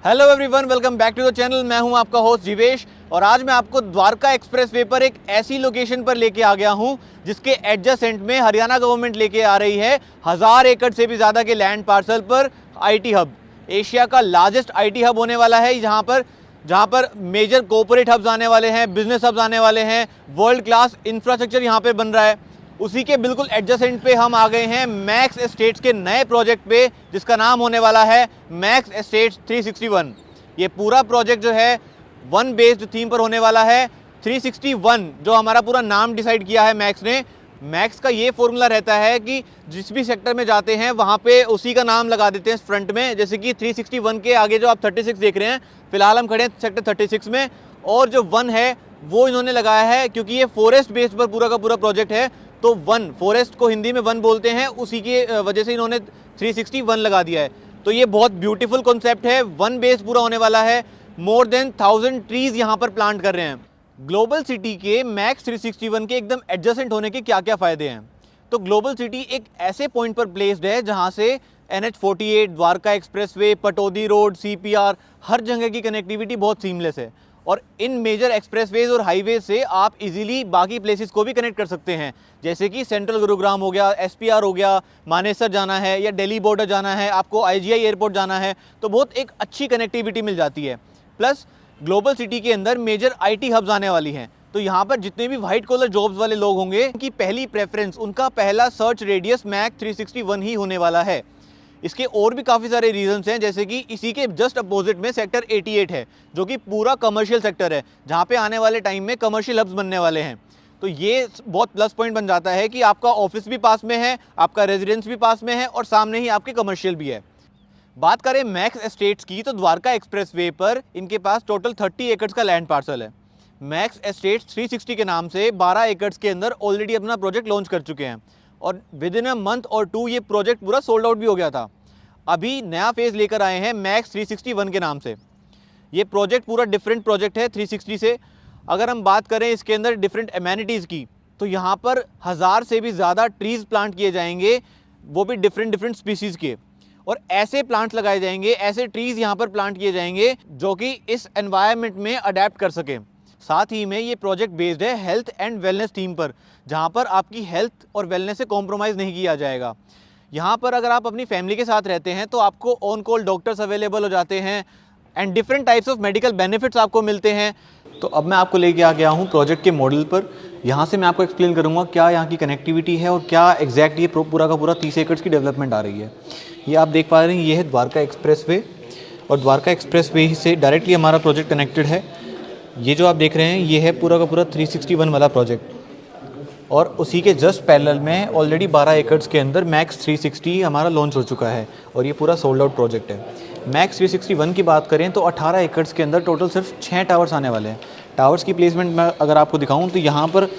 Hello everyone, welcome back to the channel. मैं हूं आपका होस्ट जीवेश और आज मैं आपको द्वारका एक्सप्रेसवे पर एक ऐसी लोकेशन पर लेके आ गया हूं जिसके एडजेसेंट में हरियाणा गवर्नमेंट लेके आ रही है 1000 एकड़ से भी ज़्यादा के लैंड पार्सल पर आईटी हब। एशिया का लार्जेस्ट आईटी हब होने वाला है जहां पर मेजर कॉर्पोरेट हब्स आने वाले हैं, बिजनेस हब्स आने वाले हैं, वर्ल्ड क्लास इंफ्रास्ट्रक्चर यहां पे बन रहा है। उसी के बिल्कुल एडजेसेंट पे हम आ गए हैं मैक्स एस्टेट्स के नए प्रोजेक्ट पे, जिसका नाम होने वाला है मैक्स एस्टेट्स 361। ये पूरा प्रोजेक्ट जो है वन बेस्ड थीम पर होने वाला है। 361 जो हमारा पूरा नाम डिसाइड किया है मैक्स ने। मैक्स का ये फॉर्मूला रहता है कि जिस भी सेक्टर में जाते हैं वहाँ पे उसी का नाम लगा देते हैं फ्रंट में। जैसे कि 361 के आगे जो आप 36 देख रहे हैं, फिलहाल हम खड़े हैं सेक्टर 36 में, और जो वन है वो इन्होंने लगाया है क्योंकि ये फॉरेस्ट बेस्ड पर पूरा का पूरा प्रोजेक्ट है। तो वन, फॉरेस्ट को हिंदी में वन बोलते हैं, उसी की वजह से इन्होंने 361 लगा दिया है। तो ये बहुत ब्यूटीफुल कॉन्सेप्ट है, वन बेस्ड पूरा होने वाला है। मोर देन 1000 ट्रीज यहाँ पर प्लांट कर रहे हैं। ग्लोबल सिटी के मैक्स 361 के एकदम एडजेसेंट होने के क्या क्या फ़ायदे हैं? तो ग्लोबल सिटी एक ऐसे पॉइंट पर प्लेस्ड है जहाँ से NH48, Dwarka expressway, Pataudi road, CPR, हर जगह की कनेक्टिविटी बहुत सीमलेस है। और इन मेजर एक्सप्रेसवेज और हाईवेज से आप इजीली बाकी प्लेसेस को भी कनेक्ट कर सकते हैं। जैसे कि सेंट्रल गुरुग्राम हो गया, SPR हो गया, मानेसर जाना है या दिल्ली बॉर्डर जाना है, आपको IGI एयरपोर्ट जाना है, तो बहुत एक अच्छी कनेक्टिविटी मिल जाती है। प्लस ग्लोबल सिटी के अंदर मेजर IT हब्स आने वाली हैं, तो यहाँ पर जितने भी व्हाइट कॉलर जॉब्स वाले लोग होंगे उनकी पहली प्रेफरेंस, उनका पहला सर्च रेडियस मैक्स 361 ही होने वाला है। इसके और भी काफ़ी सारे रीजंस हैं, जैसे कि इसी के जस्ट अपोजिट में सेक्टर 88 है जो कि पूरा कमर्शियल सेक्टर है, जहाँ पे आने वाले टाइम में कमर्शियल हब्स बनने वाले हैं। तो ये बहुत प्लस पॉइंट बन जाता है कि आपका ऑफिस भी पास में है, आपका रेजिडेंस भी पास में है और सामने ही आपके कमर्शियल भी है। बात करें मैक्स एस्टेट्स की, तो द्वारका एक्सप्रेसवे पर इनके पास टोटल 30 एकड़ का लैंड पार्सल है। मैक्स एस्टेट्स 360 के नाम से 12 एकड़ के अंदर ऑलरेडी अपना प्रोजेक्ट लॉन्च कर चुके हैं और विद इन अ मंथ और 2 ये प्रोजेक्ट पूरा सोल्ड आउट भी हो गया था। अभी नया फेज़ लेकर आए हैं मैक्स 361 के नाम से। ये प्रोजेक्ट पूरा डिफरेंट प्रोजेक्ट है 360 से। अगर हम बात करें इसके अंदर डिफरेंट एमेनिटीज़ की, तो यहाँ पर 1000 से भी ज़्यादा ट्रीज़ प्लांट किए जाएंगे, वो भी डिफरेंट स्पीसीज़ के। और ऐसे प्लांट्स लगाए जाएंगे, ऐसे ट्रीज़ यहाँ पर प्लांट किए जाएंगे जो कि इस एनवायरनमेंट में अडेप्ट कर सकें। साथ ही में ये प्रोजेक्ट बेस्ड है हेल्थ एंड वेलनेस थीम पर, जहाँ पर आपकी हेल्थ और वेलनेस से कॉम्प्रोमाइज़ नहीं किया जाएगा। यहाँ पर अगर आप अपनी फैमिली के साथ रहते हैं तो आपको ऑन कॉल डॉक्टर्स अवेलेबल हो जाते हैं and different types of medical benefits आपको मिलते हैं। तो अब मैं आपको लेके आ गया हूँ प्रोजेक्ट के मॉडल पर। यहाँ से मैं आपको एक्सप्लेन करूँगा क्या यहाँ की कनेक्टिविटी है और क्या एग्जैक्ट ये पूरा का पूरा 30 एकड़ की डेवलपमेंट आ रही है। ये आप देख पा रहे हैं, ये है द्वारका एक्सप्रेसवे और द्वारका एक्सप्रेसवे से डायरेक्टली हमारा प्रोजेक्ट कनेक्टेड है। ये जो आप देख रहे हैं ये है पूरा का पूरा 361 वाला प्रोजेक्ट, और उसी के जस्ट पैरेलल में ऑलरेडी 12 एकड़ के अंदर मैक्स 360 हमारा लॉन्च हो चुका है और ये पूरा सोल्ड आउट प्रोजेक्ट है। मैक्स 361 की बात करें तो 18 एकड़ के अंदर टोटल सिर्फ 6 टावर्स आने वाले हैं। टावर्स की प्लेसमेंट मैं अगर आपको दिखाऊं तो यहाँ पर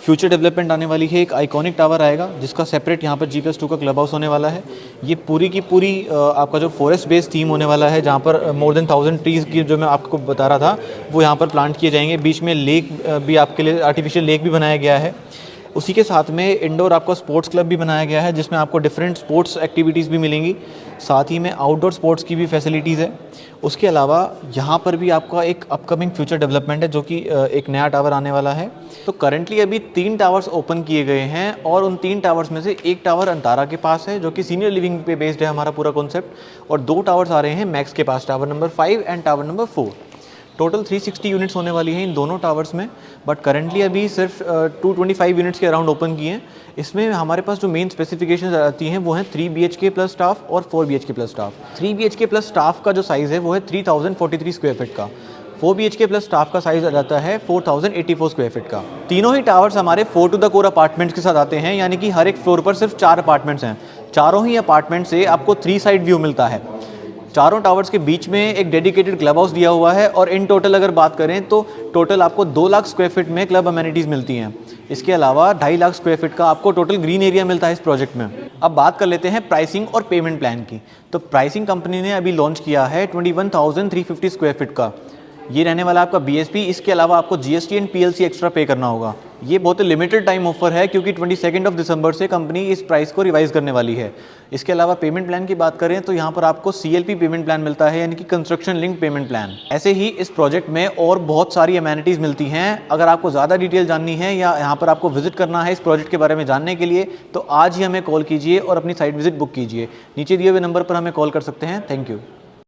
फ्यूचर डेवलपमेंट आने वाली है। एक आइकॉनिक टावर आएगा जिसका सेपरेट यहाँ पर G+2 का क्लब हाउस होने वाला है। ये पूरी की पूरी आपका जो फॉरेस्ट बेस्ड थीम होने वाला है, जहाँ पर मोर देन 1000 ट्रीज़ की जो मैं आपको बता रहा था वो यहाँ पर प्लांट किए जाएंगे। बीच में लेक भी आपके लिए, आर्टिफिशियल लेक भी बनाया गया है। उसी के साथ में इंडोर आपका स्पोर्ट्स क्लब भी बनाया गया है जिसमें आपको डिफरेंट स्पोर्ट्स एक्टिविटीज़ भी मिलेंगी। साथ ही में आउटडोर स्पोर्ट्स की भी फैसिलिटीज़ है। उसके अलावा यहाँ पर भी आपका एक अपकमिंग फ्यूचर डेवलपमेंट है जो कि एक नया टावर आने वाला है। तो करंटली अभी 3 टावर्स ओपन किए गए हैं और उन 3 टावर्स में से एक टावर अंतारा के पास है जो कि सीनियर लिविंग पे बेस्ड है हमारा पूरा कॉन्सेप्ट, और 2 टावर्स आ रहे हैं मैक्स के पास, tower number 5 and tower number 4। Total 360 units होने वाली हैं इन दोनों टावर्स में, बट करंटली अभी सिर्फ 225 यूनिट्स के अराउंड ओपन किए हैं। इसमें हमारे पास जो मेन स्पेसिफिकेशंस आती हैं वो हैं 3 BHK प्लस स्टाफ और 4 BHK plus staff. 3 BHK plus staff का जो साइज़ है वो है 3043 स्क्वायर फीट का। 4 BHK प्लस स्टाफ का साइज़ आ जाता है 4084 स्क्वायर फीट का। तीनों ही टावर्स हमारे 4 टू द कोर अपार्टमेंट्स के साथ आते हैं, यानी कि हर एक फ्लोर पर सिर्फ 4 अपार्टमेंट्स हैं। चारों ही अपार्टमेंट से आपको 3 साइड व्यू मिलता है। चारों टावर्स के बीच में एक डेडिकेटेड क्लब हाउस दिया हुआ है और इन टोटल अगर बात करें तो टोटल आपको 2 लाख स्क्वायर फीट में क्लब अमेनिटीज़ मिलती हैं। इसके अलावा 2.5 लाख स्क्वायर फीट का आपको टोटल ग्रीन एरिया मिलता है इस प्रोजेक्ट में। अब बात कर लेते हैं प्राइसिंग और पेमेंट प्लान की। तो प्राइसिंग कंपनी ने अभी लॉन्च किया है 21,350 स्क्वायर फीट का। ये रहने वाला आपका BSP। इसके अलावा आपको GST एंड PLC एक्स्ट्रा पे करना होगा। ये बहुत लिमिटेड टाइम ऑफर है क्योंकि 22 दिसंबर से कंपनी इस प्राइस को रिवाइज करने वाली है। इसके अलावा पेमेंट प्लान की बात करें तो यहाँ पर आपको CLP पेमेंट प्लान मिलता है, यानी कि कंस्ट्रक्शन लिंक पेमेंट प्लान। ऐसे ही इस प्रोजेक्ट में और बहुत सारी अमेनिटीज़ मिलती हैं। अगर आपको ज़्यादा डिटेल जाननी है या यहाँ पर आपको विजिट करना है इस प्रोजेक्ट के बारे में जानने के लिए, तो आज ही हमें कॉल कीजिए और अपनी साइट विजिट बुक कीजिए। नीचे दिए हुए नंबर पर हमें कॉल कर सकते हैं। Thank you.